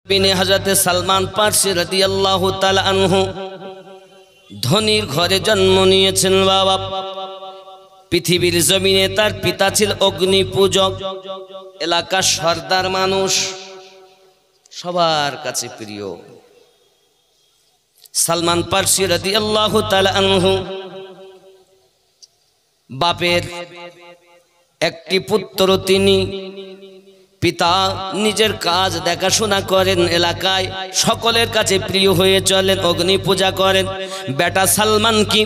বিনে হযরত সালমান ফারসি রাদিয়াল্লাহু তাআলা আনহু ধনীর ঘরে জন্ম নিয়েছেন। বাবা, পৃথিবীর জমিনে তার পিতা ছিল অগ্নি পূজক, এলাকার সর্দার মানুষ, সবার কাছে প্রিয়। সালমান ফারসি রাদিয়াল্লাহু তাআলা আনহু বাপের একটি পুত্র, তিনি পিতা নিজের কাজ দেখাশোনা করেন, এলাকায় সকলের কাছে প্রিয় হয়ে চলেন, অগ্নি পূজা করেন। বেটা সালমান কি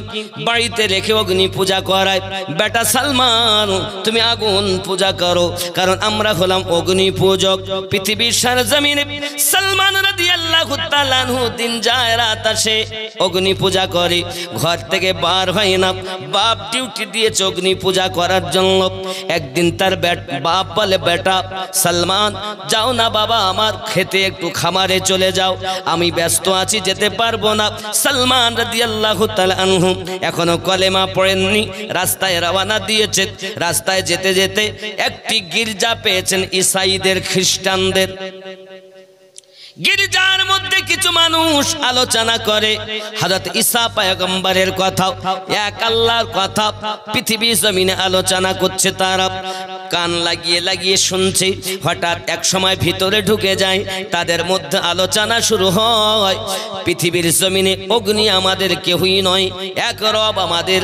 বাড়িতে রেখে অগ্নি পূজা করায়, বেটা সালমান তুমি আগুন পূজা করো, কারণ আমরা হলাম অগ্নি পূজক। পৃথিবীর সরজমিনে সালমান রাদিয়াল্লাহু তাআলা আনহু দিন যায় রাত আসে, অগ্নি পূজা করে, ঘর থেকে বার হয় না। বাপ ডিউটি দিয়েছে অগ্নি পূজা করার জন্য। একদিন তার বাপ বলে, বেটা সালমান যাও না বাবা, আমার খেতে একটু খামারে চলে যাও, আমি ব্যস্ত আছি, যেতে পারবো না। সালমান রাদিয়াল্লাহু তাআলা আনহু এখনো কলেমা পড়েননি, রাস্তায় রওনা দিয়েছে। রাস্তায় যেতে যেতে একটি গির্জা পেয়েছেন, ঈসাইদের, খ্রিস্টানদের। গির্জার মধ্যে কিছু মানুষ আলোচনা করে হযরত ঈসা পয়গম্বরের কথা, এক আল্লাহর কথা পৃথিবী জমিনে আলোচনা করছে। তারা কান লাগিয়ে লাগিয়ে শুনছে। হঠাৎ এক সময় ভিতরে ঢুকে যায়, তাদের মধ্যে আলোচনা শুরু হয়, পৃথিবীর জমিনে অগ্নি আমাদের কেউই নয়, এক রব আমাদের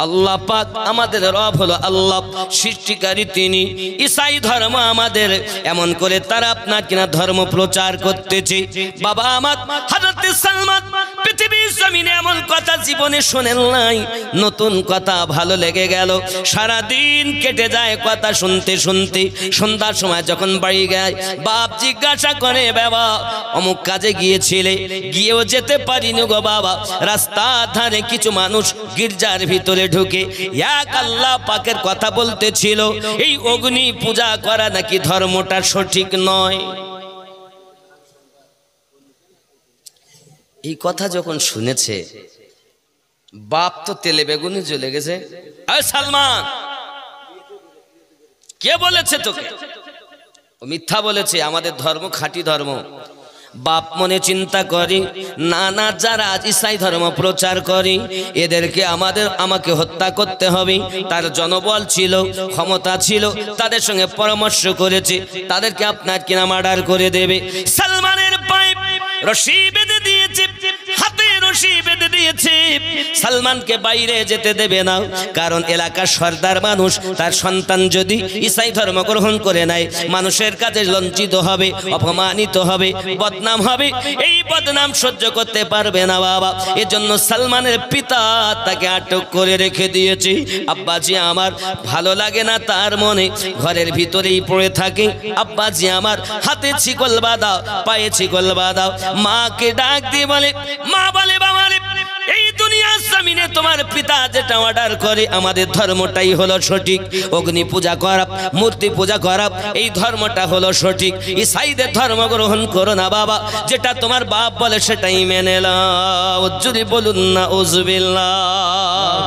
আল্লাহ পাক, আমাদের রব হলো আল্লাহ, সৃষ্টিকারী তিনি। ঈসাই ধর্ম আমাদের। এমন করে তারা আপনার কিনা ধর্ম প্রচার করতেছে। বাবা আমার হযরত সালমান পৃথিবীর জমিনে এমন কথা জীবনে শোনেন নাই, নতুন কথা ভালো লেগে গেল। সারা দিন কেটে যায় কথা শুনতে শুনতে। সন্ধ্যার সময় যখন বাড়ি যায়, বাপ জিজ্ঞাসা করে, বাবা অমুক কাজে গিয়েছিলে? গিয়েও যেতে পারিনি গো বাবা। রাস্তার ধারে কিছু মানুষ গির্জার ভিতরে ঢুকে এক আল্লাহ পাকের কথা বলতেছিল, এই অগ্নি পূজা করা নাকি ধর্মটা সঠিক নয়। এই কথা যখন শুনেছে, বাপ তো তেলে বেগুনে জ্বলে গেছে। আরে সালমান, কে বলেছে তোকে? ও মিথ্যা বলেছে, আমাদের ধর্ম খাঁটি ধর্ম। বাপ মনে চিন্তা করি, না না, যারা আজ ঈসাই ধর্ম প্রচার করি, এদেরকে আমাকে হত্যা করতে হবে। তার জনবল ছিল, ক্ষমতা ছিল, তাদের সঙ্গে পরামর্শ করেছে, তাদেরকে আপনার কিনা মার্ডার করে দেবে। সালমানের পায়ে রশি বেঁধে দিয়েছে, হাতে রশি বেঁধে দিয়েছে, সালমানকে বাইরে যেতে দেবে না। কারণ এলাকার সর্দার মানুষ, তার সন্তান যদি ঈসাই ধর্ম গ্রহণ করে নেয়, মানুষের কাছে লজ্জিত হবে, অপমানিত হবে, বদনাম হবে। এই বদনাম সহ্য করতে পারবে না বাবা। এজন্য সালমানের পিতা তাকে আটক করে রেখে দিয়েছে। আব্বাজি আমার ভালো লাগে না তার মনে, ঘরের ভিতরেই পড়ে থাকে। আব্বাজি আমার হাতে ছিকল বাঁধাও, পায়ে ছিকল বাঁধাও। মাকে ডাক দিয়ে বলে, মা বলে, বাবা রে, এই দুনিয়ার জমিনে তোমার পিতা যেটা অর্ডার করে, আমাদের ধর্মটাই হলো সঠিক। অগ্নি পূজা করা, মূর্তি পূজা করা, এই ধর্মটা হলো সঠিক। ঈসাইদের ধর্ম গ্রহণ করো না বাবা, যেটা তোমার বাপ বলে সেটাই মেনে নাও। যদি বলুন না উযবিল্লাহ।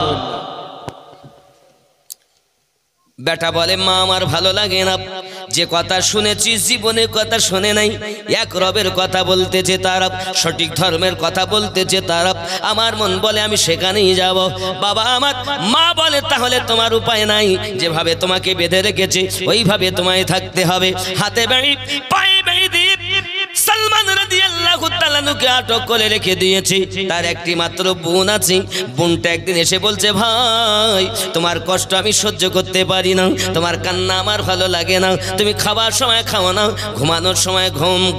বেটা বলে, মা আমার ভালো লাগে না, যে কথা শুনেছি জীবনে কথা শুনে নাই। এক রবের কথা বলতেছে তারা, সঠিক ধর্মের কথা বলতেছে তারা। আমার মন বলে আমি সেখানেই যাব। বাবা আমার মা বলে, তাহলে তোমার উপায় নাই, যেভাবে তোমাকে বেঁধে রেখেছে ওইভাবে তোমায় থাকতে হবে। হাতে বেড়ি পায়ে বেড়ি দিয়ে সালমান রাদিয়াল্লাহু তাআলা আনহুকে আটক করে রেখে দিয়েছে। তার একটি মাত্র বোন আছে। বোনটা একদিন এসে বলছে, ভাই তোমার কষ্ট আমি সহ্য করতে পারি না, তোমার কান্না আমার ভালো লাগে না, তুমি খাবার সময় খাও না, ঘুমানোর সময়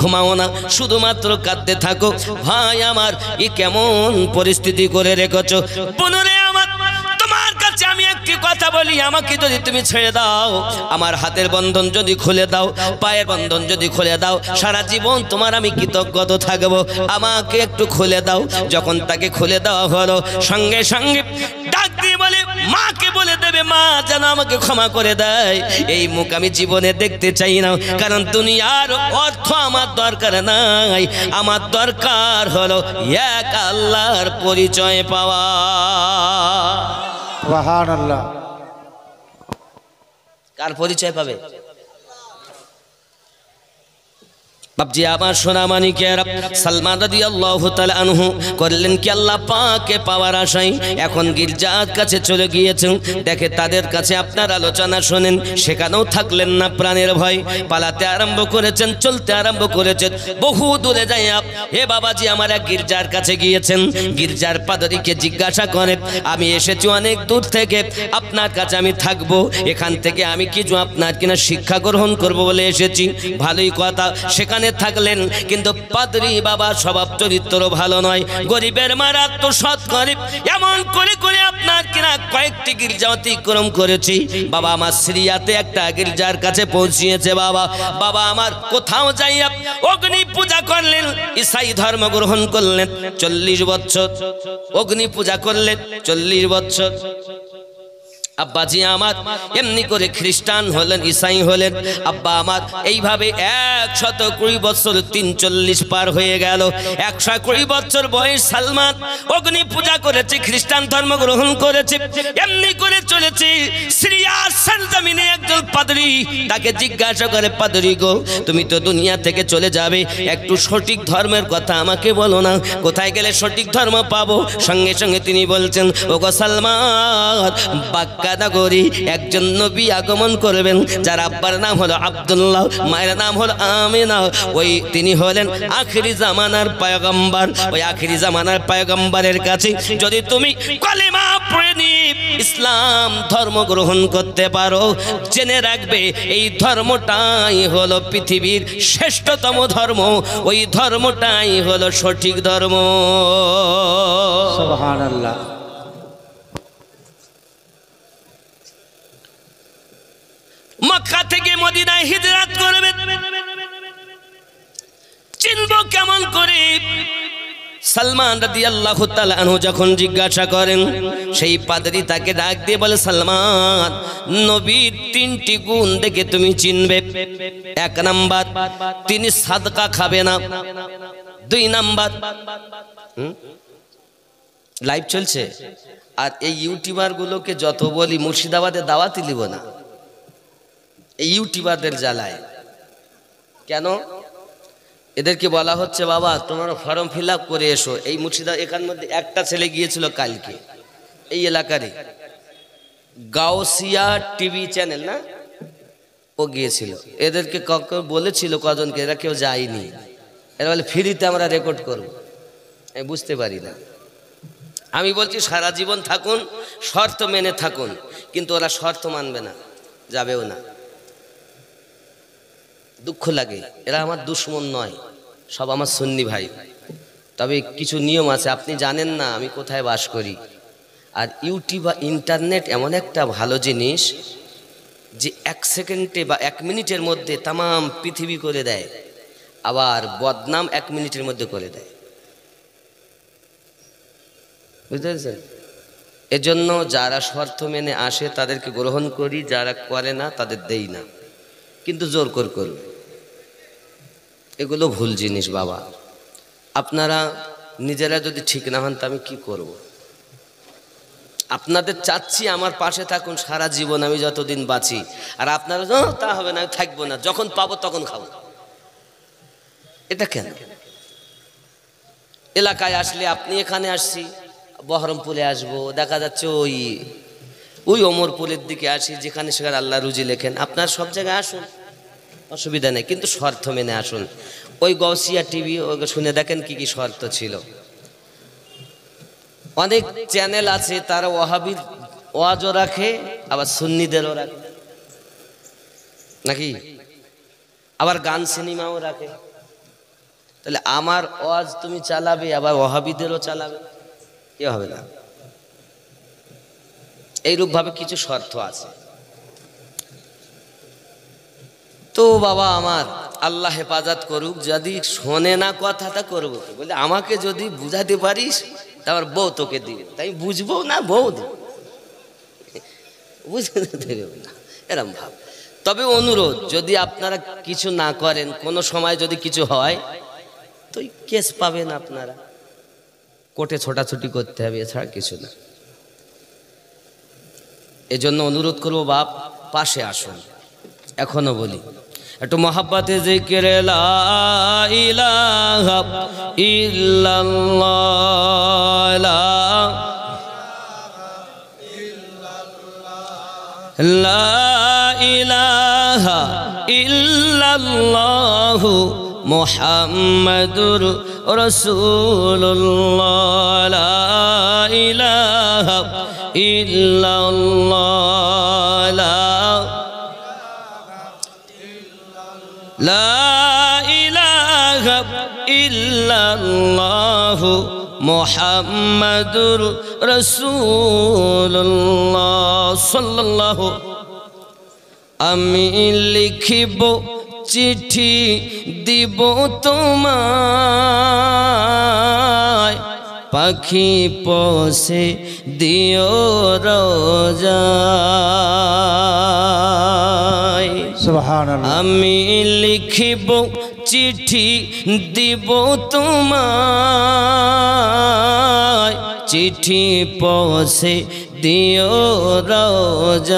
ঘুমাও না, শুধুমাত্র কাঁদতে থাকো। ভাই আমার এ কেমন পরিস্থিতি করে রেখেছো? বোনরে আমার, তোমার কাছে আমি একটি কথা বলি, আমাকে যদি তুমি ছেড়ে দাও, আমার হাতের বন্ধন যদি খুলে দাও, পায়ের বন্ধন যদি খুলে দাও, সারা জীবন তোমার আমি কৃতজ্ঞ থাকবো। আমাকে একটু খুলে দাও। যখন তাকে খুলে দেওয়া হলো, সঙ্গে সঙ্গে ডাক দিয়ে বলে, মাকে বলে দেবে, মা যেন আমাকে ক্ষমা করে দেয়। এই মুখ আমি জীবনে দেখতে চাই না, কারণ দুনিয়ার অর্থ আমার দরকার নাই, আমার দরকার হলো এক আল্লাহর পরিচয় পাওয়া। সুবহানাল্লাহ। কার পরিচয় পাবে? বাপজি আমার সোনামানিকেরা, সালমান রাদিয়াল্লাহু তাআলা আনহু করলেন কি আল্লাহ পাককে পাওয়ার আশায় এখন গির্জার কাছে চলে গিয়েছেন। দেখে তাদের কাছে আপনার আলোচনা শোনেন, সেখানেও থাকলেন না, প্রাণের ভয় পালাতে আরম্ভ করেছেন, চলতে আরম্ভ করেছেন। বহু দূরে যাই হে বাবাজি আমার এক গির্জার কাছে গিয়েছেন। গির্জার পাদরীকে জিজ্ঞাসা করে, আমি এসেছি অনেক দূর থেকে, আপনার কাছে আমি থাকবো, এখান থেকে আমি কিছু আপনার কিনা শিক্ষা গ্রহণ করব বলে এসেছি। ভালোই কথা, সেখানে থাকলেন, কিন্তু পাদরি বাবা স্বভাব চরিত্র ভালো নয়, গরিবের মারাত্মক সৎ গরিব। এমন করে করে আপনার কিনা কয়েকটি গির্জা অতিক্রম করেছি। বাবা আমার সিরিয়াতে একটা গির্জার কাছে পৌঁছিয়েছে। বাবা বাবা আমার কোথাও যাইয়া অগ্নি পূজা করলেন, ঈসাই ধর্ম গ্রহণ করলেন 40 বছর, অগ্নি পূজা করলেন 40 বছর। আব্বাজি আমার এমনি করে খ্রিস্টান হলেন, ঈসাই হলেন। আব্বা আমার এইভাবে 120 বছর 340 পার হয়ে গেল। 120 বছর বয়স সালমান অগ্নি পূজা করেছে, খ্রিস্টান ধর্ম গ্রহণ করেছে, এমনি করে চলেছে। সিরিয়ার সরজমিনে একজন পাদ্রী তাকে জিজ্ঞাসা করে, পাদ্রী গো তুমি তো দুনিয়া থেকে চলে যাবে, একটু সঠিক ধর্মের কথা আমাকে বলো না, কোথায় গেলে সঠিক ধর্ম পাবো? সঙ্গে সঙ্গে তিনি বলছেন, ওগো সালমান বাক্কানগরী একজন নবী আগমন করবেন, যার আব্বার নাম হলো আব্দুল্লাহ, মায়ের নাম হলো আমিনা। ওই তিনি হলেন আখিরি জামানার পয়গম্বর। ওই আখিরি জামানার পয়গম্বরের কাছে যদি তুমি কালেমা পড়ে নিয়ে ইসলাম ধর্ম গ্রহণ করতে পারো, জেনে রাখবে এই ধর্মটাই হলো পৃথিবীর শ্রেষ্ঠতম ধর্ম, ওই ধর্মটাই হলো সঠিক ধর্ম। সুবহানাল্লাহ। মক্কা থেকে মদিনায় হিজরত করবে, চিনবো কেমন করে? সালমান রাদিয়াল্লাহু তাআলা আনহু যখন জিজ্ঞাসা করেন, সেই পাদ্রী তাকে ডাক দিয়ে বলে, সালমান নবীর 3টি গুণ দেখে তুমি চিনবে। 1 নাম্বার তিনি সাদকা খাবে না। 2 নাম্বার লাইভ চলছে, আর এই ইউটিউবার গুলোকে যত বলি মুর্শিদাবাদে দাওয়াতই দিব না, এই ইউটিউবারদের জ্বালায়। কেন? এদেরকে বলা হচ্ছে বাবা তোমরা ফর্ম ফিল আপ করে এসো। এই মুর্শিদাবাদ এখান মধ্যে একটা ছেলে গিয়েছিল কালকে, এই এলাকারই গাউসিয়া টিভি চ্যানেল না, ও গিয়েছিল। এদেরকে কখন বলেছিল কজনকে, এরা কেউ যায়নি। এরা বলে ফ্রিতে আমরা রেকর্ড করব। আমি বুঝতে পারি না। আমি বলছি সারা জীবন থাকুন, শর্ত মেনে থাকুন, কিন্তু ওরা শর্ত মানবে না, যাবেও না। দুঃখ লাগে, এরা আমার দুশ্মন নয়, সব আমার সুন্নি ভাই। তবে কিছু নিয়ম আছে, আপনি জানেন না আমি কোথায় বাস করি। আর ইউটিউব বা ইন্টারনেট এমন একটা ভালো জিনিস যে 1 সেকেন্ডে বা 1 মিনিটের মধ্যে তামাম পৃথিবী করে দেয়, আবার বদনাম 1 মিনিটের মধ্যে করে দেয়। বুঝতে পেরেছেন? এজন্য যারা শর্ত মেনে আসে তাদেরকে গ্রহণ করি, যারা করে না তাদের দেই না, কিন্তু জোর করে করবে। এগুলো ভুল জিনিস বাবা। আপনারা নিজেরা যদি ঠিক না হন তা আমি কি করব? আপনাদের চাচ্ছি আমার পাশে থাকুন সারা জীবন, আমি যতদিন বাঁচি। আর আপনারা তা হবে না, থাকবো না, যখন পাবো তখন খাবো। এটা কেন? এলাকায় আসলে আপনি এখানে আসছি, বহরমপুরে আসবো, দেখা যাচ্ছে ওই ওমরপুরের দিকে আসি, যেখানে সেখানে আল্লাহ রুজি লেখেন। আপনার সব জায়গায় আসুন, অসুবিধা নেই, কিন্তু শর্ত মেনে আসুন। ওই গাউসিয়া টিভি শুনে দেখেন কি কি শর্ত ছিল। অনেক চ্যানেল আছে তারা ওয়াহাবির ওয়াজও রাখে, আবার সুন্নিদেরও রাখে, নাকি আবার গান সিনেমাও রাখে। তাহলে আমার ওয়াজ তুমি চালাবে, আবার ওয়াহাবিদেরও চালাবে, এ হবে না। এইরূপ ভাবে কিছু শর্ত আছে। তো বাবা আমার আল্লাহ হেফাজত করুক, যদি শোনে না কথাটা করবো কি? বলে আমাকে যদি বুঝাতে পারিস তারপর বউ তোকে দিবে, তাই বুঝবো না, বউ দেব, বুঝতে দেবে না, এরম ভাব। তবে অনুরোধ, যদি আপনারা কিছু না করেন, কোনো সময় যদি কিছু হয় তো কেস পাবেন, আপনারা কোর্টে ছোটাছুটি করতে হবে, এছাড়া কিছু না। এজন্য অনুরোধ করবো বাপ, পাশে আসুন। এখনো বলি, একটু মহব্বতে জিকির লা ইলাহা ইল্লাল্লাহ লা ইলাহা ইল্লাল্লাহ মুহাম্মাদুর রাসূলুল্লাহ লা ইলাহা ইল্লাল্লাহ লা ইলাহা ইল্লাল্লাহ মুহাম্মাদুর রাসূলুল্লাহ সাল্লাল্লাহু আমি লিখিব চিঠি দিব তোমায় পাখি পোষে দিও রোজায় সুবহানাল্লাহ আমি লিখিব চিঠি দিব তোমায় চিঠি পোষে দিও রোজায়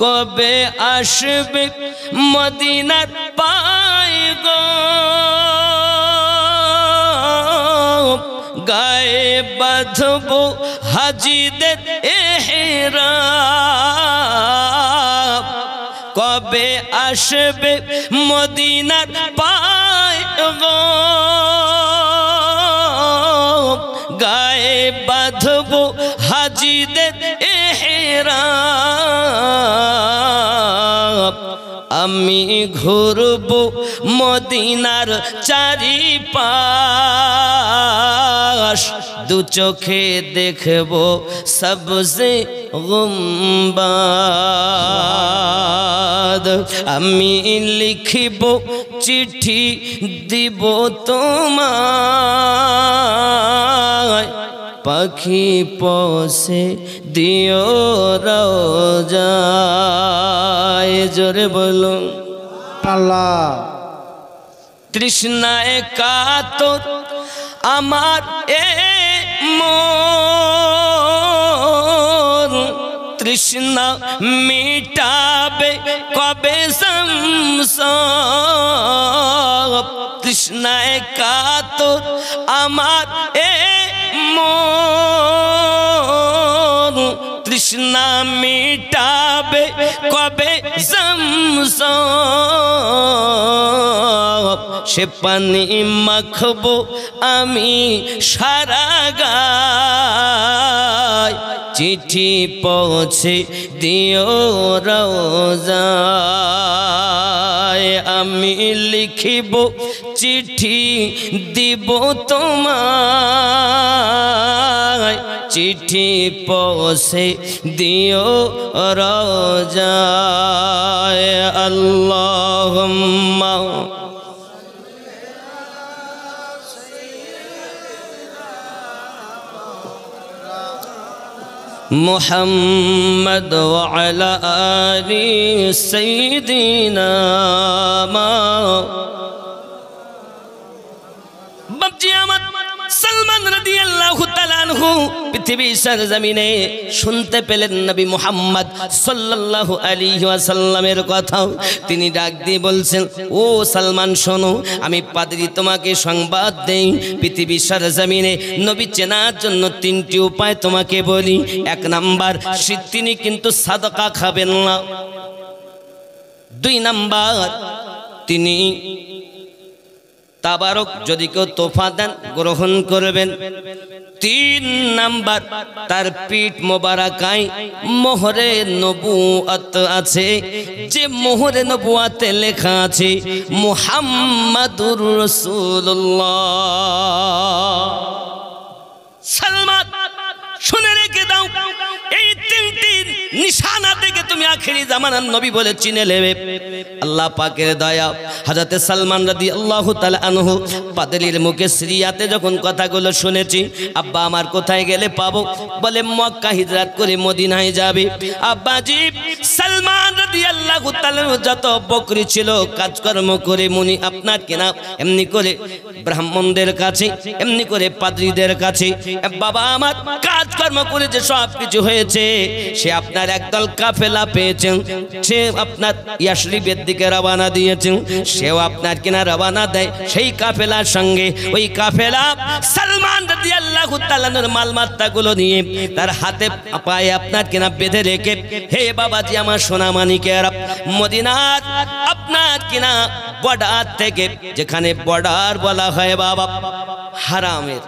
কবে আসবে মদিনার পায় গো গায়ে বাঁধব হাজিদের ইহরাম কবে আসবে মদিনার পায় গো গায়ে বাঁধব হাজিদের ইহরাম আমি ঘুরব মদিনার চারিপাশ দু চোখে দেখব সবজে গুম্বাদ আমি লিখিব চিঠি দিব তোমায় পাখি পোষে দিও রোজায় জোরে বলুন আল্লাহ তৃষ্ণায় কাতর আমার এ মন তৃষ্ণা মিটাবে কবে সংসার তৃষ্ণায় কাতর আমার এ মন তৃষ্ণা মিটাবে কবে জমজম সে পানি মাখবো আমি সারা গায় চিঠি পৌঁছে দিও রোজায় আমি লিখিব চিঠি দিব তোমায় চিঠি পৌঁছে দিও রোজায় আল্লাহুম্মা মুহাম্মদ ওয়া আলা আলি সাইয়্যিদিনা বাপজি আমার সালমান রাদিয়াল্লাহু তাআলা আনহু পৃথিবীর সরজমিনে শুনতে পেলেন নবী মুহাম্মদ সাল্লাল্লাহু আলাইহি ওয়াসাল্লামের কথা তিনি ডাক দিয়ে বলছেন ও সালমান শোনো আমি পাদ্রী তোমাকে সংবাদ দেই পৃথিবীর সরজমিনে নবী চেনার জন্য তিনটি উপায় তোমাকে বলি এক নাম্বার তিনি কিন্তু সাদকা খাবেন না দুই নাম্বার তিনি তাবারক যদি কেউ তোফা দেন গ্রহণ করবেন তিন নাম্বার তার পিঠ মোবারকায় মোহরে নবুয়ত আছে যে মোহরে নবুয়তে লেখা আছে মুহাম্মাদুর রাসূলুল্লাহ সালমান শুনে রেখে দাও এই তিনটি নিশানা থেকে তুমি আখেরি জামানার নবী বলে চিনে নেবে আল্লাহ পাকের দয়া হযরতে সালমান রাদিয়াল্লাহু তাআলা আনহু পাদ্রীর মুখে সিরিয়াতে যখন কথাগুলো শুনেছি আব্বা আমার কোথায় গেলে পাবো বলে মক্কা হিজরত করে মদিনায় যাবে আব্বাজি সালমান রাদিয়াল্লাহু তাআলা যত বকরি ছিল কাজকর্ম করে মুনি আপনার কিনা এমনি করে ব্রাহ্মণদের কাছে এমনি করে পাদ্রীদের কাছে বাবা আমার কাজ কাজকর্ম করে যে সব কিছু হয়েছে, সে আপনার একদল কাফেলা পেয়েছেন, সে আপনার ইয়াসরিবের দিকে রওনা দিয়েছেন, সেও আপনার কিনা রওনা দেয় সেই কাফেলার সঙ্গে। ওই কাফেলা সালমান রাদিয়াল্লাহু তাআলা আনহুর মালমাত্তাগুলো নিয়ে তার হাতে পায়ে আপনার কিনা বেঁধে রেখে, হে বাবাজি আমার সোনা মানিকেরা, মদিনার আপনার কিনা বর্ডার থেকে, যেখানে বর্ডার বলা হয় বাবা হারামের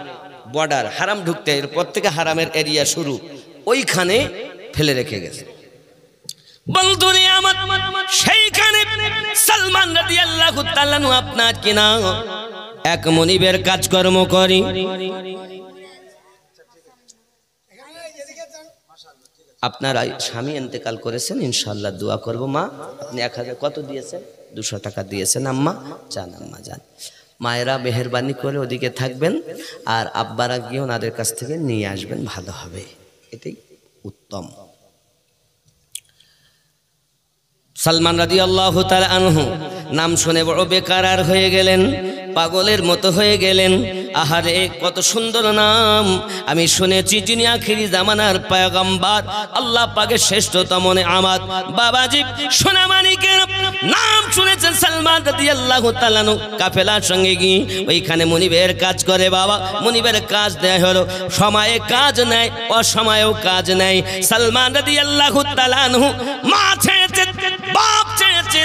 বর্ডার, হারাম ঢুকতে এরপর থেকে হারামের এরিয়া শুরু, ওইখানে ফেলে রেখে গেছে। বন্ধুরে আমার, সেইখানে সালমান রাদিয়াল্লাহু তাআলা আনহু আপনার কিনা এক মনিবের কাজকর্ম করি। আপনার স্বামী ইন্তেকাল করেছেন, ইনশাআল্লাহ দোয়া করব। মা আপনি 1000 কত দিয়েছেন? 200 টাকা দিয়েছেন। আম্মা যান, আম্মা যান। মায়েরা মেহেরবানি করে ওদিকে থাকবেন, আর আব্বারা গিয়ে ওনাদের কাছ থেকে নিয়ে আসবেন, ভালো হবে, এটাই উত্তম। সালমান রাদিয়াল্লাহু তাআলা আনহু নাম শুনে বড় বেকারার হয়ে গেলেন, পাগলের মতো হয়ে গেলেন। আহারে কত সুন্দর নাম! আমি শুনেছি যিনি আখিরি জামানার পয়গম্বর, আল্লাহ পাকের শ্রেষ্ঠতম নেয়ামত। বাবাজি সোনা মানিকের নাম শুনেছেন সালমান রাদিয়াল্লাহু তাআলা আনহু কাফেলার সঙ্গে গিয়ে ওইখানে মনিবের কাজ করে। বাবা মনিবের কাজ দেয় হলো, সময়ে কাজ নেয়, অসময়েও কাজ নেয়। সালমান রাদিয়াল্লাহু তাআলা আনহু মা ছেড়েছে, বাপ ছেড়েছে,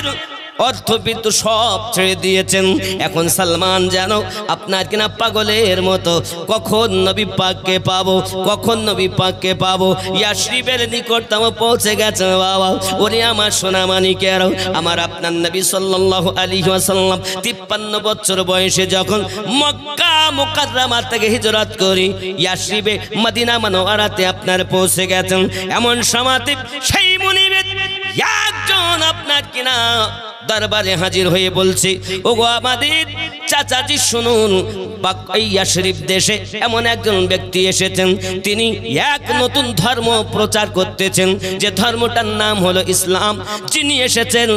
অর্থবিত্ত সব ছেড়ে দিয়েছেন। এখন সালমান যেন আপনার কিনা পাগলের মতো, কখন নবী পাককে পাবো, কখন নবী পাককে পাবো। ইয়াসরিবের নিকটতম পৌঁছে গেছে বাবা। ওরে আমার সোনা মানিকের, আমার আপনার নবী সাল্লাল্লাহু আলাইহি ওয়াসাল্লাম 53 বছর বয়সে যখন মক্কা মুকাররমা থেকে হিজরত করি ইয়াসরিবে মদিনা মুনাওয়ারাতে আপনার পৌঁছে গেছেন, এমন সময়তে সেই মুনিবের একজন আপনার কিনা দরবারে হাজির হয়ে বলছে, ওগো আমাদের চাচাজি শুনুন, ইয়াসরিব দেশে এমন একজন ব্যক্তি এসেছেন, তিনি এক নতুন ধর্ম প্রচার করতেছেন, যে ধর্মটার নাম হলো ইসলাম। যিনি এসেছেন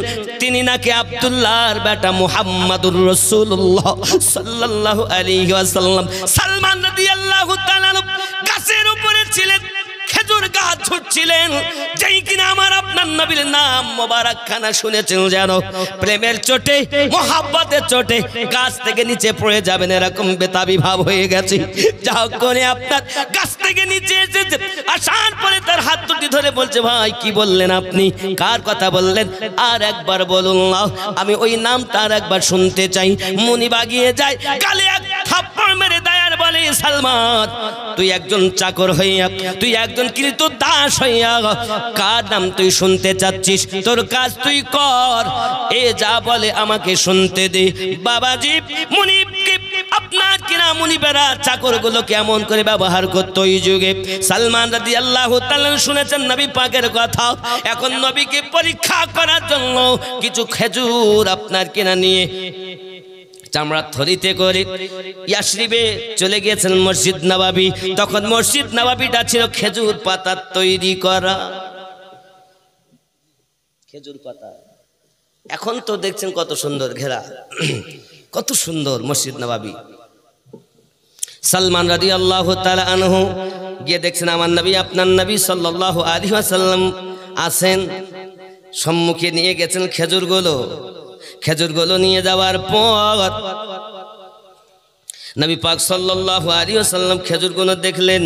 তিনি নাকি আব্দুল্লাহর বেটা মুহাম্মাদুর রাসূলুল্লাহ সাল্লাল্লাহু আলাইহি ওয়াসাল্লাম। সালমান রাদিয়াল্লাহু তাআলা গাছের উপরে ছিলেন, খেজুর গাছ ছুটছিলেন, যেই কিনা আমার আপনার নবীর নাম মোবারক খানা শুনেছেন, যেন প্রেমের চোটে মোহাব্বতের চোটে গাছ থেকে নিচে পড়ে যাবেন এরকম বেতাবি ভাব হয়ে গেছে। যাও করে আপনার গাছ থেকে নিচে এসেছে, আসার পরে তার হাত দুটি ধরে বলছে, ভাই কি বললেন আপনি, কার কথা বললেন, আর একবার বলুন না, আমি ওই নামটা আর একবার শুনতে চাই। মুনি বাগিয়ে যায়, গালে এক থাপ্পড় মেরে দেয় আর বলে, সালমান তুই একজন চাকর হইয়া, তুই একজন কৃত দাস হইয়া কার নাম তুই শুনতে চাচ্ছিস, তোর কাজ তুই কর, এ যা বলে আমাকে শুনতে দে। বাবাজি মুনিবকে আপনার কিনা মুনিবেরা চাকরগুলো কেমন করে ব্যবহার করতো ওই যুগে। সালমান রাদিয়াল্লাহু তাআলা শুনেছেন নবী পাকের কথা। এখন নবীকে পরীক্ষা করার জন্য কিছু খেজুর আপনার কিনা নিয়ে চামড়া থলিতে করে ইয়াসরিবে চলে গিয়েছেন মসজিদ নববী। তখন মসজিদ নববীটা ছিল খেজুর পাতার তৈরি করা, খেজুর পাতা। এখন তো দেখছেন কত সুন্দর ঘেরা, কত সুন্দর মসজিদ নববী। সালমান রাদিয়াল্লাহু তাআলা আনহু গিয়ে দেখছেন আমার নবী, আপনার নবী সাল্লাল্লাহু আলাইহি ওয়াসাল্লাম আছেন, সম্মুখে নিয়ে গেছেন খেজুরগুলো। খেজুরগুলো নিয়ে যাওয়ার পর নবী পাক সাল্লাল্লাহু আলাইহি ওয়াসাল্লাম খেজুরগুলো দেখলেন,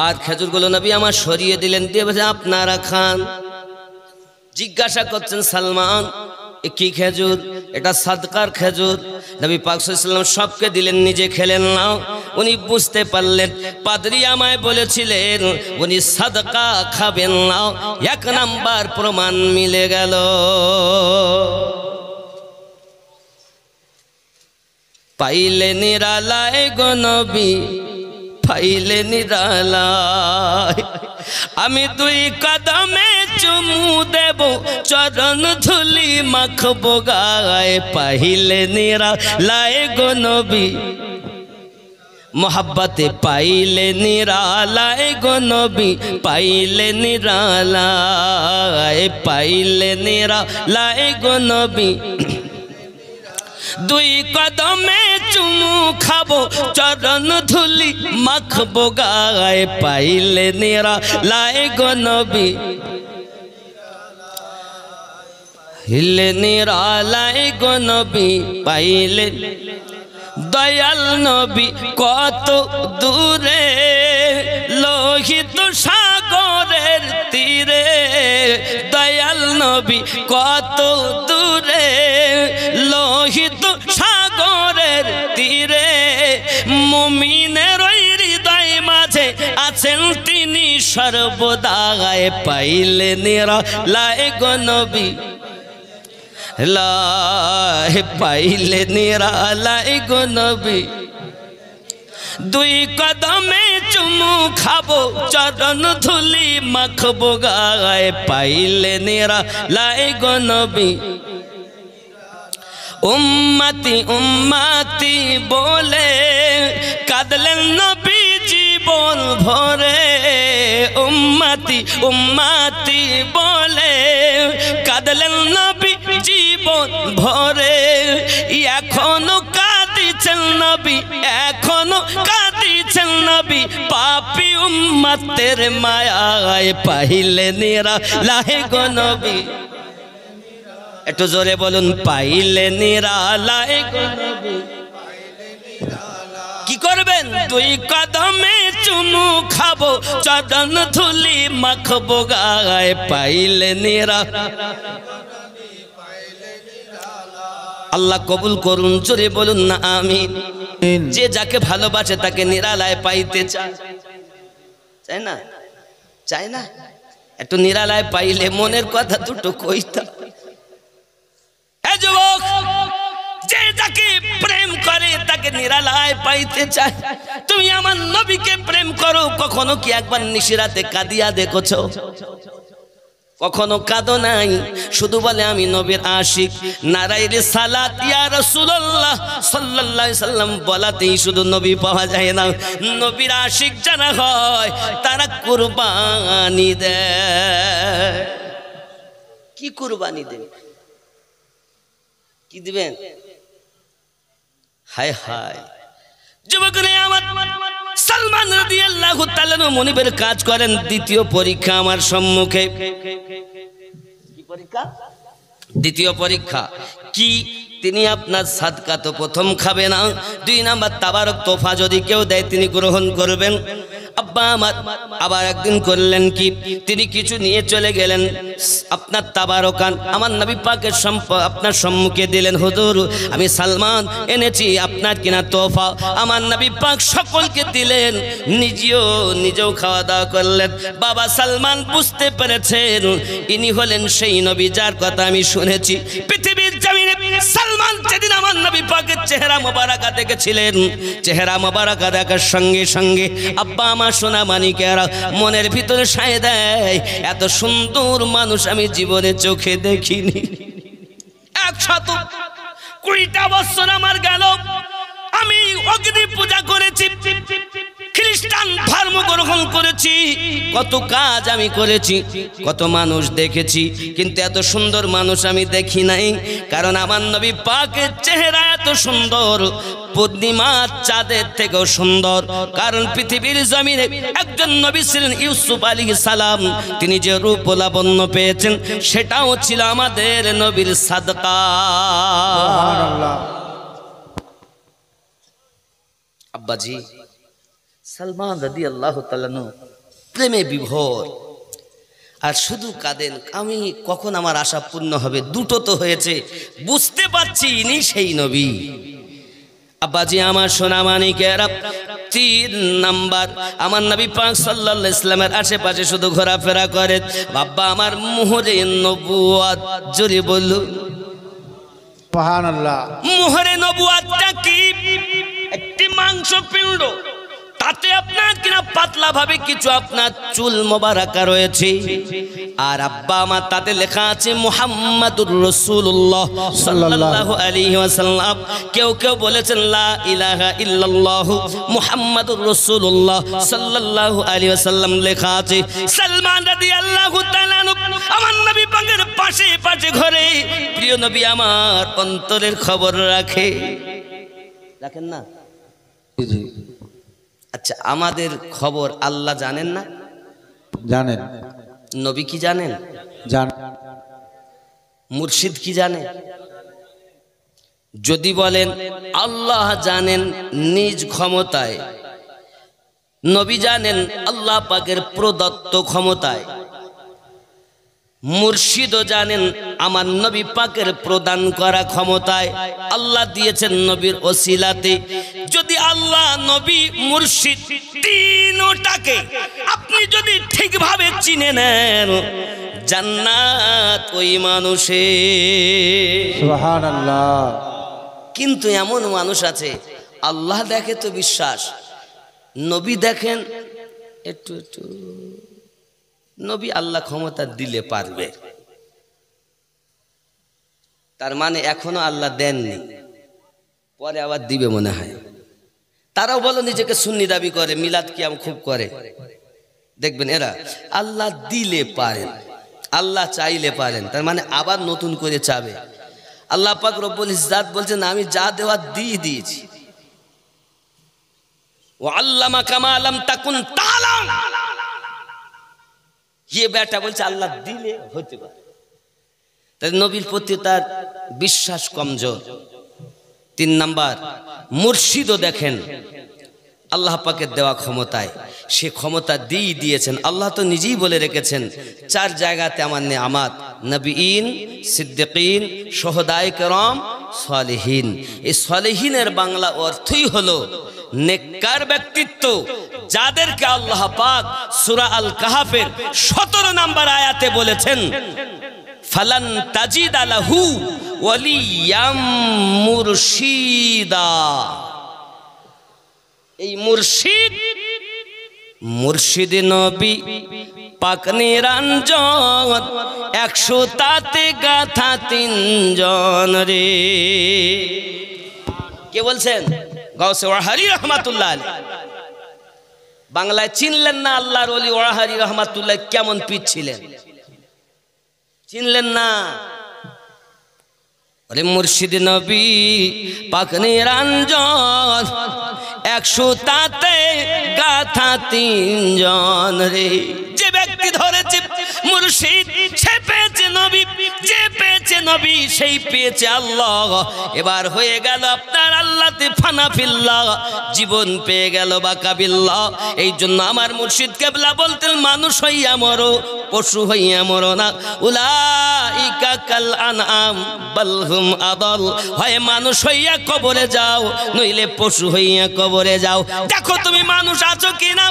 আর খেজুরগুলো নবী আমার সরিয়ে দিলেন, দিয়ে বলে আপনারা খান। জিজ্ঞাসা করছেন সালমান কি খেজুর, এটা সাদকার খেজুর। নবী পাক সাল্লাল্লাহু আলাইহি ওয়াসাল্লাম সবকে দিলেন, নিজে খেলেন না। উনি বুঝতে পারলেন, পাদ্রী আমায় বলেছিলেন উনি সাদকা খাবেন না, এক নাম্বার প্রমাণ মিলে গেল। পাইলে নিরালায় গো নবী, পাইলে নিরালায়, আমি দুই কদমে চুমু দেব, চরণ ধুলি মাখবো গায়ে। পাইলে নিরালায় গো নবী, মোহাব্বতে পাইলে নিরালায় গো নবী, পাইলে নিরালায়, পাইলে নিরালায় গো নবী। দুই কদমে চুমু খাবো চরণ ধুলি মাখবো গায়ে পাইলে নিরা লাই গো নবী হিলে নিরা লাই গো নবী পাইলে দয়াল নবী কত দূরে লোহিত সাগরের তীরে দয়াল নবী কত দূরে লোহিত সাগরের তীরে মুমিনের হৃদয় মাঝে আছেন তিনি সর্বদায় পাইলে নিরা লাই গো নবী লাই পাইলে নিরালাই গো নবী দুই কদমে চুমু খাবো চরণ ধুলি মাখবো গায়ে পাইলে নিরালাই গো নবী উম্মতি উম্মতি বলে কাঁদলেন নবী জীবন ভরে উম্মতি উম্মতি বলে কাঁদলেন নবী জীবন ভরে এখনো কাঁদিছেন নবী এখনো কাঁদিছেন নবী পাপী উম্মতের মায়ায় পাইলে নিরালাই গো নবী একটু জোরে বলুন পাইলে নিরালাই গো নবী কি করবেন দুই কদমে চুমু খাবো চরণ ধুলি মাখবো গায়ে পাইলে নিরা আল্লাহ কবুল করুন জোরে বলুন না আমিন যে যাকে ভালোবাসে তাকে নিরালায় পাইতে চায় চায় না চায় না একটু নিরালায় পাইলে মনের কথা দুটো কইতা যুবক যে যাকে প্রেম করে তাকে নিরালায় পাইতে চায় তুমি আমার নবীকে প্রেম করো কখনো কি একবার নিশিরাতে কাঁদিয়া দেখেছো কখনো কাঁদো নাই শুধু বলে আমি নবীর আশিক নারায়ে রিসালাত ইয়া রাসূলুল্লাহ সাল্লাল্লাহু আলাইহি সাল্লাম বলাতেই শুধু নবী পাওয়া যায় না নবীর আশিক যারা হয় তারা কুরবানি দেয় কি কুরবানি দেবে কি দিবেন হায় হায় যুবকরা আমার সালমান রাদিয়াল্লাহু তাআলা মনিবের কাজ করেন দ্বিতীয় পরীক্ষা আমার সম্মুখে কি পরীক্ষা দ্বিতীয় পরীক্ষা কি তিনি আপনার সাদকা তো প্রথম খাবে না দুই নাম্বার তাবারক তোফা যদি কেউ দেয় তিনি গ্রহণ করবেন আব্বা আমার আবার একদিন করলেন কি তিনি কিছু নিয়ে চলে গেলেন আপনার তাবারকান আমার নবী পাকের আপনার সম্মুখে দিলেন হুজুর আমি সালমান এনেছি আপনার কিনা তোফা আমার নবী পাক সকলকে দিলেন নিজেও খাওয়া দাওয়া করলেন বাবা সালমান বুঝতে পেরেছেন ইনি হলেন সেই নবী যার কথা আমি শুনেছি পৃথিবীর জমিনে সালমান যেদিন আমার নবী পাকের চেহারা মোবারকা দেখেছিলেন চেহারা মোবারকা দেখার সঙ্গে সঙ্গে আব্বা আমার সোনা মানিকেরা মনের ভিতরে সায় দেয় এত সুন্দর মানুষ আমি জীবনে চোখে দেখিনি 120টা বছর আমার গেল আমি অগ্নি পূজা করেছি খ্রিস্টান ধর্ম গ্রহণ করেছি কত কাজ আমি করেছি কত মানুষ দেখেছি কিন্তু এত সুন্দর মানুষ আমি দেখি নাই কারণ আমার নবী পাকের চেহারা এত সুন্দর পূর্ণিমা চাঁদের থেকেও সুন্দর কারণ পৃথিবীর জমিনে একজন নবী ছিলেন ইউসুফ আলাইহিস সালাম তিনি যে রূপ লাবণ্য পেয়েছেন সেটাও ছিল আমাদের নবীর সাদকা সুবহানাল্লাহ আব্বাজি সালমান রাদিয়াল্লাহু তাআলা প্রেমে বিভোর আর শুধু কাঁদেন আমি কখন আমার আশা পূর্ণ হবে দুটো তো হয়েছে বুঝতে পারছি ইনি সেই নবী আব্বাজি আমার সোনা মানিকেরা 3 নাম্বার আমার নবী পাক সাল্লাল্লাহু আলাইহি ওয়াসাল্লামের আশেপাশে শুধু ঘোরাফেরা করে বাবা আমার মোহরে নবুয়ত জোরে বলুন সুবহানাল্লাহ মোহরে নবুয়তটা কি একটি মাংসপিণ্ড তাতে আপনার কিনা পাতলা ভাবে কিছু আপনার চুল মোবারকা রয়েছে আর আব্বা আমার তাতে লেখা আছে মুহাম্মাদুর রাসূলুল্লাহ সাল্লাল্লাহু আলাইহি ওয়াসাল্লাম কেউ কেউ বলেছেন লা ইলাহা ইল্লাল্লাহু মুহাম্মাদুর রাসূলুল্লাহ সাল্লাল্লাহু আলাইহি ওয়াসাল্লাম লেখা আছে সালমান রাদিয়াল্লাহু তাআলা আমার নবী পাকের পাশে পাশে ঘরে প্রিয় নবী আমার অন্তরের খবর রাখে, রাখেন না? জি আচ্ছা, আমাদের খবর আল্লাহ জানেন না? জানেন। নবী কি জানেন? জানেন। মুর্শিদ কি জানে? যদি বলেন আল্লাহ জানেন নিজ ক্ষমতায়, নবী জানেন আল্লাহ পাকের প্রদত্ত ক্ষমতায়, মুর্শিদও জানেন আমার নবী পাকের প্রদান করা ক্ষমতায়, আল্লাহ দিয়েছেন নবীর ওসিলাতে। যদি আল্লাহ, নবী, মুর্শিদ তিনটাকে আপনি যদি ঠিকভাবে চিনে নেন, জান্নাত ওই মানুষের। সুবহানাল্লাহ। কিন্তু এমন মানুষ আছে আল্লাহ দেখে তো বিশ্বাস, নবী দেখেন একটু একটু, নবী আল্লাহ ক্ষমতা দিলে পারবে, তার মানে এখনো আল্লাহ দেননি, পরে আবার দিবে মনে হয়। তারাও বলো নিজেকে সুন্নি দাবি করে, মিলাদ কিয়াম খুব করে, দেখবেন এরা আল্লাহ দিলে পারেন, আল্লাহ চাইলে পারেন, তার মানে আবার নতুন করে চাবে। আল্লাহ পাক রব্বুল ইজ্জাত বলছেন আমি যা দেওয়ার দিয়ে দিয়েছি। ও আল্লামা কামা লাম তাকুন তাআলাম, ये বেটা বলছে আল্লাহ দিলে হতে পারে। তাই নবীর প্রতি তার বিশ্বাস কমজোর। 3 নাম্বার, মুর্শিদও দেখেন আল্লাহ পাকের দেওয়া ক্ষমতায়, সে ক্ষমতা দিয়ে দিয়েছেন। আল্লাহ তো নিজেই বলে রেখেছেন 4 জায়গাতে আমার নেয়ামাত, নবীন, সিদ্দিকিন, শুহাদায়ে কেরাম, সালেহিন। এই সালেহিনের বাংলা অর্থই হলো নেককার ব্যক্তিত্ব, যাদেরকে আল্লাহ পাক সূরা আল কাহফের 17 নম্বর আয়াতে বলেছেন ফালান তাজিদা লাহু ওয়ালিয়াম মুরশিদা। এই মুর্শিদ, মুর্শিদ নবী পাক নিরঞ্জন, 100 তাতে গাথা 3 জন রে। কে বলছেন? গাউসে ওয়াহারি রহমাতুল্লাহ আলাইহি। বাংলায় চিনলেন না আল্লাহর ওলি ওয়াহারি রহমাতুল্লাহ কেমন পীর ছিলেন? চিনলেন না? আরে মুর্শিদ নবী পাক নিরঞ্জন, 100 তাতে গাথা 3 জন রে। যে ব্যক্তি ধরেছে মুর্শিদ সে পেয়েছে নবী, যে পেয়েছে নবী সেই পেয়েছে আল্লাহ। এবার হয়ে গেল আপনার আল্লাহতে ফানা ফিল্লাহ, জীবন পেয়ে গেল বাকা বিল্লাহ। এই জন্য আমার মুর্শিদ কেবলা বলতেন মানুষ হইয়া মরো, পশু হইয়া মরো না। উলাইকা কাল আনআম বাল হুম আদাল, হয় মানুষ হইয়া কবরে যাও, নইলে পশু হইয়া কবরে যাও। দেখো তুমি মানুষ আছো কিনা।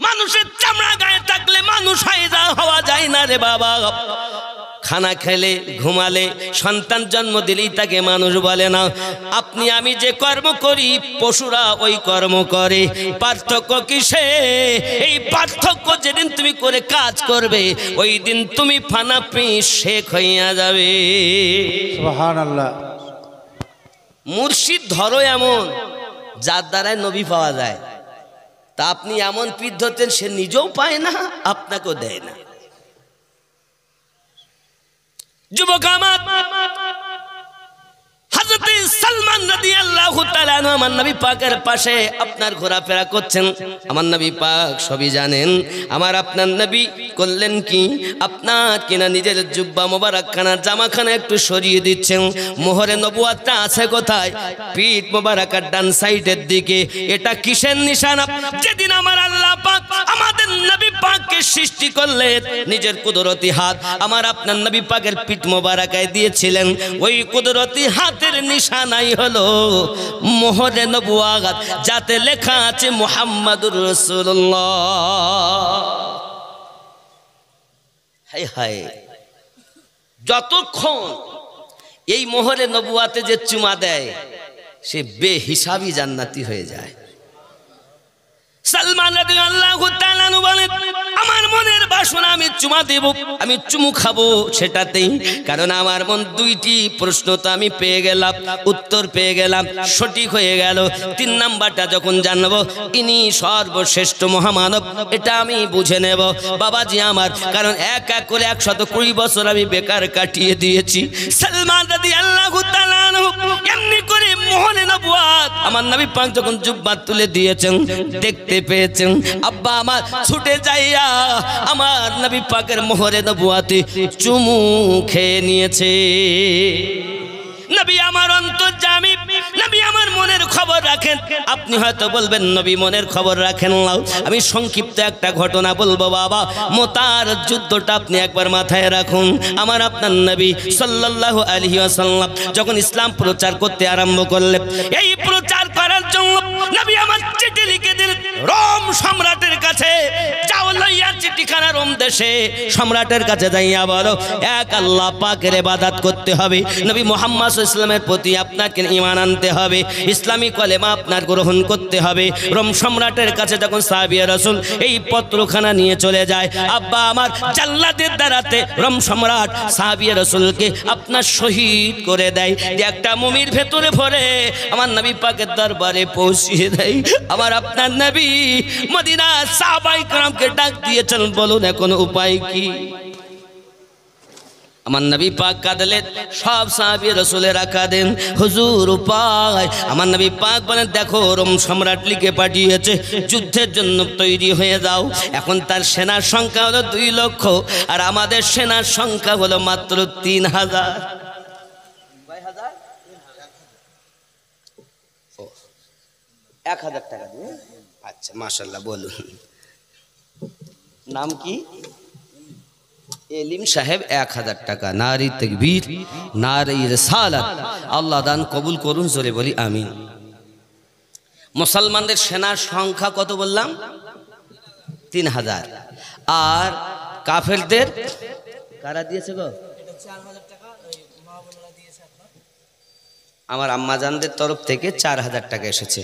মানুষের চামড়া গায়ে থাকলে মানুষ হওয়া যায় না রে বাবা। খানা খেলে, ঘুমালে, সন্তান জন্ম দিলেই তাকে মানুষ বলে না। আপনি আমি যে কর্ম করি পশুরা ওই কর্ম করে। পার্থক্য কিসে? এই পার্থক্য যেদিন তুমি করে কাজ করবে ওই দিন তুমি ফানা পিস শেখ হইয়া যাবে। সুবহানাল্লাহ। মুর্শিদ ধরো এমন যার দ্বারায় নবী পাওয়া যায়। তা আপনি এমন পীর ধরতেন সে নিজেও পায় না, আপনাকেও দেয় না। যুবক আমার, হযরত সালমান রাদিয়াল্লাহু তাআলা আনহু আমার নবী পাকের পাশে আপনার ঘোরাফেরা করছেন। আমার নবী পাক সবই জানেন। আমার আপনার নবী করলেন কি, আপনার কিনা নিজের জুব্বা মোবারকখানা জামাখানা একটু সরিয়ে দিচ্ছেন। মোহরে নবুয়াতটা আছে কোথায়? পিঠ মোবারকের ডান সাইডের দিকে। এটা কিসের নিশানা? যেদিন আমার আল্লাহ পাক আমাদের নবী পাককে সৃষ্টি করলেন, নিজের কুদরতি হাত আমার আপনার নবী পাকের পিঠ মোবারকায় দিয়েছিলেন। ওই কুদরতি হাতের নিশানাই হলো মোহরে নবুয়াত, যাতে লেখা আছে মুহাম্মাদুর রাসূলুল্লাহ। হায় হায়, যতক্ষণ এই মোহরে নবুয়াতে যে চুমা দেয় সে বেহিসাবি জান্নাতি হয়ে যায়। সালমান রাদিয়াল্লাহু তাআলা আনহু বলেন, আমার মনের বাসনা আমি চুমা দেব, আমি চুমু খাবো সেটাতেই, কারণ আমার মন দুইটি প্রশ্ন তো আমি পেয়ে গেলাম, উত্তর পেয়ে গেলাম, সঠিক হয়ে গেল। 3 নাম্বারটা যখন জানবো ইনি সর্বশ্রেষ্ঠ মহামানব, এটা আমি বুঝে নেব বাবাজি আমার, কারণ এক এক করে 120 বছর আমি বেকার কাটিয়ে দিয়েছি। সালমান রাদিয়াল্লাহু তাআলা আনহু এমনি করে মোহরে নবুয়াত আমার নবী পাক যখন জুব্বা তুলে দিয়েছেন, দেখতে পেয়েছেন আব্বা আমার ছুটে যাইয়া আমার নবী পাকের মোহরে নবুয়াতে চুমু খেয়ে নিয়েছে। নবী আমার অন্তর্যামী, নবী আমার মনের খবর রাখেন। আপনি হয়তো বলবেন নবী মনের খবর রাখেন না, আমি সংক্ষিপ্ত একটা ঘটনা বলবো বাবা। মুতার যুদ্ধটা আপনি একবার মাথায় রাখুন। আমার আপনার নবী সাল্লাল্লাহু আলাইহি ওয়াসাল্লাম যখন ইসলাম প্রচার করতে আরম্ভ করলেন, এই প্রচার করার জন্য নবী আমার চিঠি লিখে দিলেন রোম সম্রাটের কাছে, যাও লইয়া চিঠিখানা রোম দেশে সম্রাটের কাছে যাইয়া বলো এক আল্লাহ পাকের ইবাদত করতে হবে, নবী মুহাম্মদ ইসলামের প্রতি আপনাকে ঈমান আনতে হবে, ইসলামী কলেমা আপনার গ্রহণ করতে হবে। রোম সম্রাটের কাছে যখন সাহাবিয়া রাসূল এই পত্রখানা নিয়ে চলে যায়, আব্বা আমার জাল্লাদের দ্বারাতে রোম সম্রাট সাহাবিয়া রাসূলকে আপনার শহীদ করে দেয়, একটা মুমির ভেতরে ভরে আমার নবী পাকের দরবারে পৌঁছিয়ে দেয়। আমার আপনার নবী মদিনা সাহাবায়ে কেরামকে ডাক দিয়েছেন, বলুন এখন উপায় কি? আমার নবী পাক কাঁদলেন, সব সাহাবী রাসূলেরা কাঁদেন, হুজুর উপায়? আমার নবী পাক বলেন দেখো রোম সম্রাট লিখে পাঠিয়েছে যুদ্ধের জন্য তৈরি হয়ে যাও। এখন তার সেনার সংখ্যা হলো 2 লক্ষ, আর আমাদের সেনার সংখ্যা হলো মাত্র 3000। 1000 টাকা দিয়ে? আচ্ছা মাশাআল্লাহ। বলুন নাম কি? এলিম সাহেব 1000 টাকা। নারী তাকবীর, নারী রিসালাত, আল্লাহ দান কবুল করুন, জোরে বলি আমিন। মুসলমানদের সেনার সংখ্যা কত বললাম? 3000। আর কাফেরদের কারা দিয়েছে গো? আমার আম্মাজানদের তরফ থেকে 4000 টাকা এসেছে।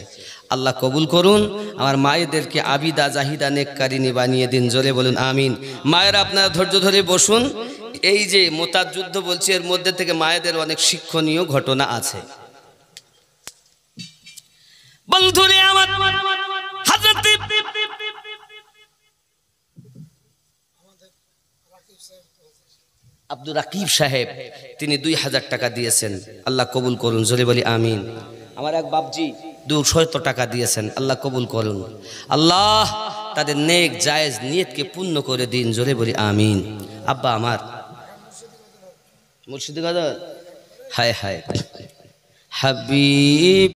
আল্লাহ কবুল করুন। আমার মায়েদেরকে আবিদা জাহিদা নেককারিনী বানিয়ে দিন, জোরে বলুন আমিন। মায়েরা আপনারা ধৈর্য ধরে বসুন। এই যে মুতার যুদ্ধ বলছি, এর মধ্যে থেকে মায়েদের অনেক শিক্ষণীয় ঘটনা আছে। বন্ধুরে আমার হযরত আব্দুর রাকিব সাহেব তিনি 2000 টাকা দিয়েছেন, আল্লাহ কবুল করুন, জোরে বলি আমিন। আমার এক বাপজি 200 টাকা দিয়েছেন, আল্লাহ কবুল করুন। আল্লাহ তাদের নেক জায়েজ নিয়তকে পূর্ণ করে দিন, জোরে বলি আমিন। আব্বা আমার মুর্শিদি গজল, হায় হায় হাবিব